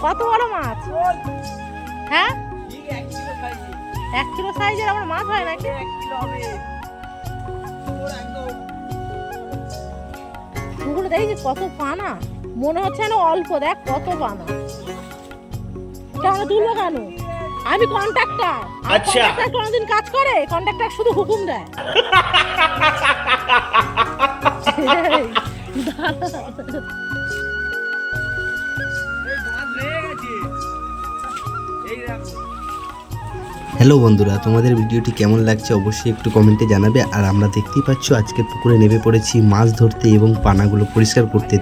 কত বড় মাছ? হ্যাঁ 1 কিলো সাইজের আমার মাছ হয় নাকি? পুকুরে দেখছি কত পানা, মনে হচ্ছে না অল্প, দেখ কত পানা। কেন তুলবো কেন? আমি কন্ট্রাক্টর। আচ্ছা, কোনদিন কাজ করে? কন্ট্রাক্টর শুধু হুকুম দেয়। হ্যালো বন্ধুরা, তোমাদের ভিডিওটি কেমন লাগছে অবশ্যই একটু কমেন্টে জানাবে। আর আমরা দেখতেই পাচ্ছ আজকে পুকুরে নেমে পড়েছি মাছ ধরতে এবং পানাগুলো পরিষ্কার করতে।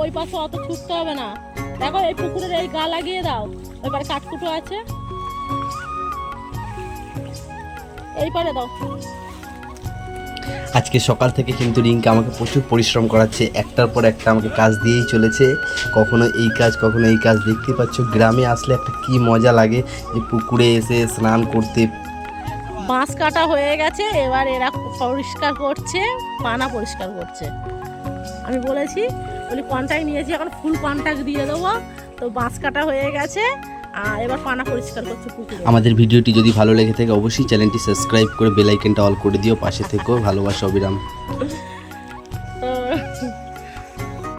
ওই পাশে অত ছুটতে হবে না, দেখো এই পুকুরের এই গা লাগিয়ে দাও, ওই পারে কাঠকুটো আছে, এই পারে দাও। আজকে সকাল থেকে কিন্তু রিঙ্কা আমাকে প্রচুর পরিশ্রম করাচ্ছে, একটার পর একটা আমাকে কাজ দিয়েই চলেছে, কখনো এই কাজ কখনো এই কাজ। দেখতেই পাচ্ছ গ্রামে আসলে একটা কি মজা লাগে যে পুকুরে এসে স্নান করতে। বাঁশ কাটা হয়ে গেছে, এবার এরা পরিষ্কার করছে, পানা পরিষ্কার করছে। আমি বলেছি কন্ট্রাক্ট নিয়েছি, এখন ফুল কন্ট্রাক্ট দিয়ে দেবো। তো বাঁশ কাটা হয়ে গেছে, আর এবার পানা পরিষ্কার করছে পুকুরে। আমাদের ভিডিওটি যদি ভালো লেগে থাকে অবশ্যই চ্যানেলটি সাবস্ক্রাইব করে বেল আইকনটা অল করে দিও, পাশে থেকেও। ভালোবাসা অবিরাম।